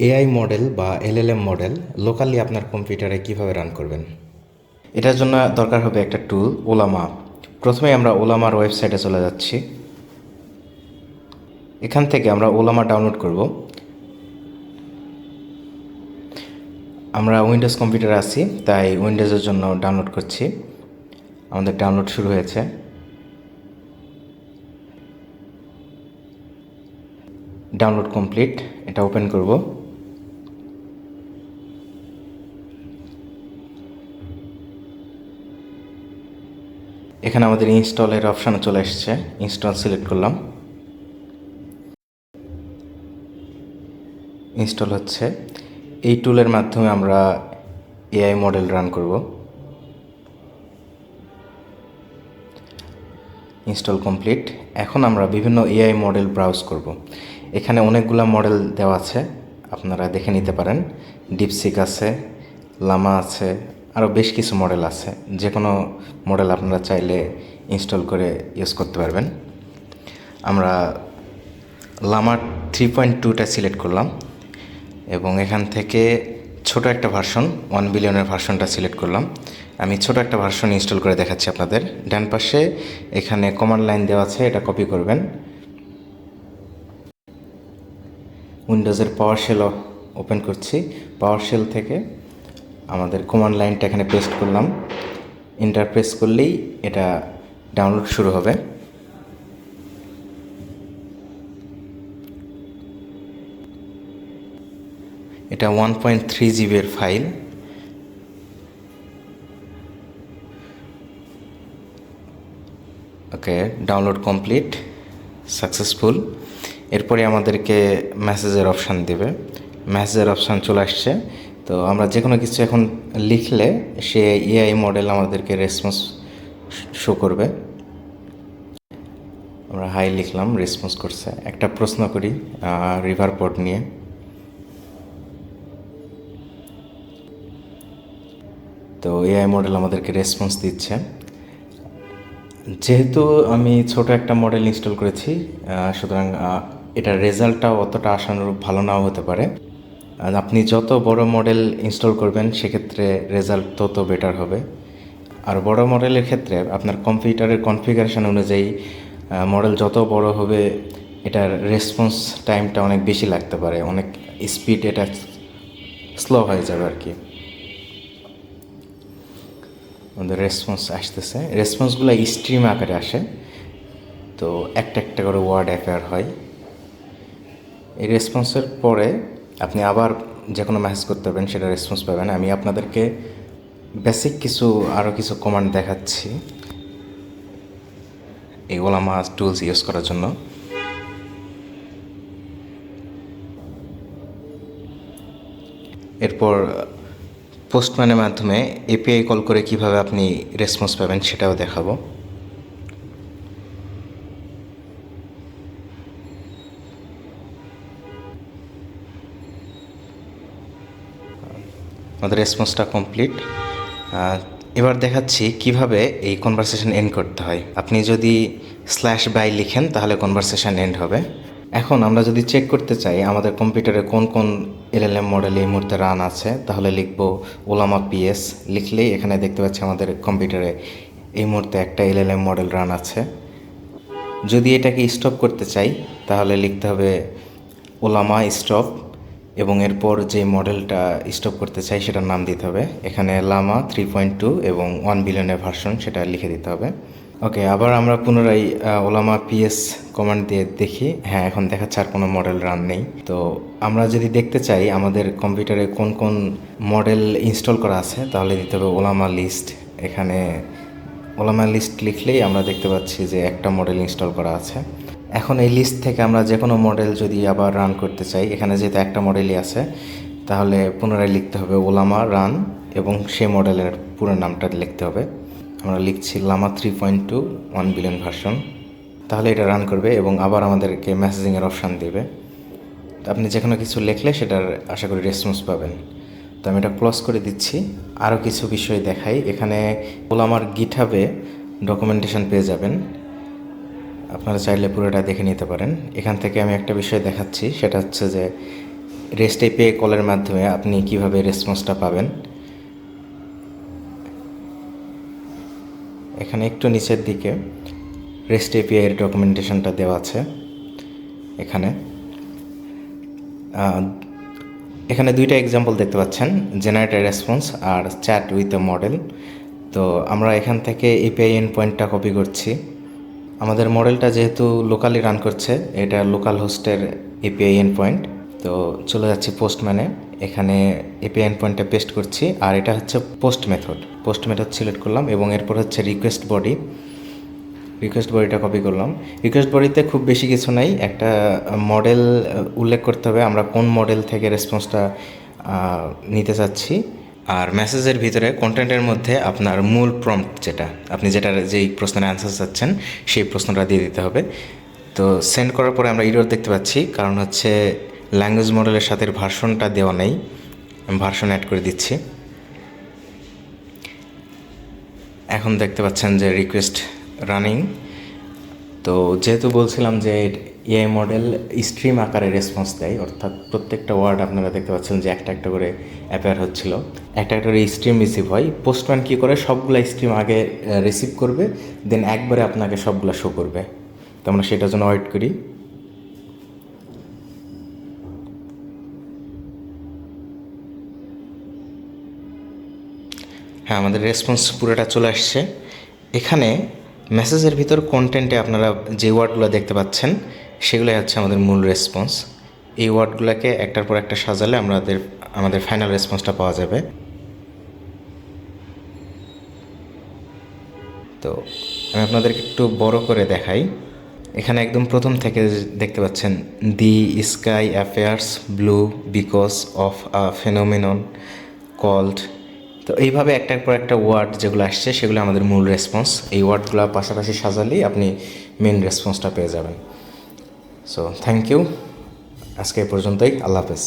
AI model বা LLM model locally আপনার কম্পিউটারে কিভাবে রান করবেন। এটার জন্য দরকার হবে একটা টুল ওলামা। প্রথমে আমরা ওলামার ওয়েবসাইটে চলে যাচ্ছি। এখান থেকে আমরা ওলামা ডাউনলোড করব। আমরা উইন্ডোজ কম্পিউটারে আছি, তাই উইন্ডোজের জন্য ডাউনলোড করছি। আমাদের ডাউনলোড শুরু হয়েছে। Download complete. এটা ওপেন করব। এখানে আমাদের ইনস্টলের অপশান চলে এসেছে। ইনস্টল সিলেক্ট করলাম। ইনস্টল হচ্ছে। এই টুলের মাধ্যমে আমরা এআই মডেল রান করব। Install complete. এখন আমরা বিভিন্ন এআই মডেল ব্রাউজ করব। এখানে অনেকগুলো মডেল দেওয়া আছে, আপনারা দেখে নিতে পারেন। ডিপসিক আছে, লামা আছে, আরও বেশ কিছু মডেল আছে। যে কোনো মডেল আপনারা চাইলে ইনস্টল করে ইউজ করতে পারবেন। আমরা লামা 3.2টা সিলেক্ট করলাম এবং এখান থেকে ছোট একটা ভার্সন 1 বিলিয়নের ভার্সনটা সিলেক্ট করলাম। আমি ছোট একটা ভার্সন ইনস্টল করে দেখাচ্ছি আপনাদের। ডান পাশে এখানে কমান্ড লাইন দেওয়া আছে, এটা কপি করবেন। উইন্ডোজের পাওয়ার শেল ওপেন করছি। পাওয়ার শেল থেকে আমাদের কমান্ড লাইনটা এখানে পেস্ট করলাম। এন্টার প্রেস করলেই এটা ডাউনলোড শুরু হবে। এটা 1.3 জিবির ফাইল। ওকে, ডাউনলোড কমপ্লিট, সাকসেসফুল। এরপরে আমাদেরকে মেসেজের অপশান দেবে। মেসেজের অপশান চলে আসছে। তো আমরা যে কোনো কিছু এখন লিখলে সে এআই মডেল আমাদেরকে রেসপন্স শো করবে। আমরা হাই লিখলাম, রেসপন্স করছে। একটা প্রশ্ন করি রিভার পোর্ট নিয়ে। তো এআই মডেল আমাদেরকে রেসপন্স দিচ্ছে। যেহেতু আমি ছোট একটা মডেল ইনস্টল করেছি, সুতরাং এটার রেজাল্টটাও অতটা আশানুরূপ ভালো নাও হতে পারে। আর আপনি যত বড় মডেল ইনস্টল করবেন সেক্ষেত্রে রেজাল্ট তত বেটার হবে। আর বড় মডেলের ক্ষেত্রে আপনার কম্পিউটারের কনফিগারেশন অনুযায়ী মডেল যত বড় হবে এটার রেসপন্স টাইমটা অনেক বেশি লাগতে পারে, অনেক স্পিড এটা স্লো হয়ে যাবে আর কি। আমাদের রেসপন্স আসতেছে। রেসপন্সগুলো স্ট্রিম আকারে আসে, তো একটা একটা করে ওয়ার্ড অ্যাপেয়ার হয়। এই রেসপন্সের পরে আপনি আবার যে কোনো মেসেজ করতে পারবেন, সেটা রেসপন্স পাবেন। আমি আপনাদেরকে বেসিক আরও কিছু কমান্ড দেখাচ্ছি এই ওলামা টুলস ইউজ করার জন্য। এরপর পোস্টম্যানের মাধ্যমে এপিআই কল করে কিভাবে আপনি রেসপন্স পাবেন সেটাও দেখাবো। আমাদের রেসপন্সটা কমপ্লিট। এবার দেখাচ্ছি কিভাবে এই কনভারসেশন এন্ড করতে হয়। আপনি যদি /by লিখেন তাহলে কনভারসেশন এন্ড হবে। এখন আমরা যদি চেক করতে চাই আমাদের কম্পিউটারে কোন কোন এলএলএম মডেল এই মুহূর্তে রান আছে, তাহলে লিখব ওলামা পিএস। লিখলেই এখানে দেখতে পাচ্ছি আমাদের কম্পিউটারে এই মুহূর্তে একটা এলএলএম মডেল রান আছে। যদি এটাকে স্টপ করতে চাই তাহলে লিখতে হবে ওলামা স্টপ, এবং এরপর যে মডেলটা স্টপ করতে চাই সেটার নাম দিতে হবে। এখানে লামা 3.2 এবং 1 বিলিয়নের ভার্সন সেটা লিখে দিতে হবে। ওকে, আবার আমরা পুনরায় ওলামা পিএস কমান্ড দিয়ে দেখি। হ্যাঁ, এখন দেখাচ্ছে আর কোনো মডেল রান নেই। তো আমরা যদি দেখতে চাই আমাদের কম্পিউটারে কোন কোন মডেল ইনস্টল করা আছে তাহলে দিতে হবে ওলামা লিস্ট। এখানে ওলামা লিস্ট লিখলেই আমরা দেখতে পাচ্ছি যে একটা মডেল ইনস্টল করা আছে। এখন এই লিস্ট থেকে আমরা যে কোনো মডেল যদি আবার রান করতে চাই, এখানে যেহেতু একটা মডেলই আছে তাহলে পুনরায় লিখতে হবে ওলামা রান এবং সেই মডেলের পুরো নামটা লিখতে হবে। আমরা লিখছি লামা 3.2 1 বিলিয়ন ভার্সন। তাহলে এটা রান করবে এবং আবার আমাদেরকে মেসেজিংয়ের অপশান দেবে। আপনি যে কোনো কিছু লিখলে সেটার আশা করি রেসপন্স পাবেন। তো আমি এটা ক্লোজ করে দিচ্ছি। আরও কিছু বিষয় দেখাই। এখানে ওলামার গিটহাবে ডকুমেন্টেশন পেয়ে যাবেন, আপনারা চাইলে পুরোটা দেখে নিতে পারেন। এখান থেকে আমি একটা বিষয় দেখাচ্ছি, সেটা হচ্ছে যে রেস্ট এপিআই কলের মাধ্যমে আপনি কিভাবে রেসপন্সটা পাবেন। এখানে একটু নিচের দিকে রেস্ট এপিআই এর ডকুমেন্টেশনটা দেওয়া আছে। এখানে দুইটা এক্সাম্পল দেখতে পাচ্ছেন, জেনারেট রেসপন্স আর চ্যাট উইথ এ মডেল। তো আমরা এখান থেকে এপিআই এন্ড পয়েন্টটা কপি করছি। আমাদের মডেলটা যেহেতু লোকালি রান করছে, এটা লোকাল হোস্টের এপিআই এন্ড পয়েন্ট। তো চলে যাচ্ছি পোস্টম্যানে, এখানে এপিআই এন্ড পয়েন্টটা পেস্ট করছি, আর এটা হচ্ছে পোস্ট মেথড সিলেক্ট করলাম, এবং এরপর হচ্ছে রিকোয়েস্ট বডিটা কপি করলাম। রিকোয়েস্ট বডিতে খুব বেশি কিছু নাই, একটা মডেল উল্লেখ করতে হবে আমরা কোন মডেল থেকে রেসপন্সটা নিতে চাচ্ছি, আর মেসেজের ভিতরে কন্টেন্টের মধ্যে আপনার মূল প্রম্পট আপনি যেই প্রশ্নের অ্যান্সার চাচ্ছেন সেই প্রশ্নটা দিয়ে দিতে হবে। তো সেন্ড করার পরে আমরা এরর দেখতে পাচ্ছি, কারণ হচ্ছে ল্যাঙ্গুয়েজ মডেলের সাথে ভার্সনটা দেওয়া নেই। আমি ভার্সন অ্যাড করে দিচ্ছি। এখন দেখতে পাচ্ছেন যে রিকোয়েস্ট রানিং। তো যেহেতু বলছিলাম যে এআই মডেল স্ট্রিম আকারে রেসপন্স দেয়, অর্থাৎ প্রত্যেকটা ওয়ার্ড আপনারা দেখতে পাচ্ছেন যে একটা একটা করে অ্যাপেয়ার হচ্ছিল, একটা করে স্ট্রিম রিসিভ হয়। পোস্টম্যান কী করে, সবগুলো স্ট্রিম আগে রিসিভ করবে, দেন একবারে আপনাকে সবগুলো শো করবে। তো আমরা সেটার জন্য ওয়েট করি। হ্যাঁ, আমাদের রেসপন্স পুরোটা চলে আসছে। এখানে মেসেজের ভিতর কন্টেন্টে আপনারা যে ওয়ার্ডগুলো দেখতে পাচ্ছেন সেগুলোই হচ্ছে আমাদের মূল রেসপন্স। এই ওয়ার্ডগুলোকে একটার পর একটা সাজালে আমাদের ফাইনাল রেসপন্সটা পাওয়া যাবে। তো আমি আপনাদেরকে একটু বড় করে দেখাই। এখানে একদম প্রথম থেকে দেখতে পাচ্ছেন, the sky appears blue because of a phenomenon called. তো এইভাবে একটার পর একটা ওয়ার্ড যেগুলো আসছে সেগুলো আমাদের মূল রেসপন্স। এই ওয়ার্ডগুলো পাশাপাশি সাজালেই আপনি মেন রেসপন্সটা পেয়ে যাবেন। সো থ্যাংক ইউ, আজকে এই পর্যন্তই। আল্লাহ হাফেজ।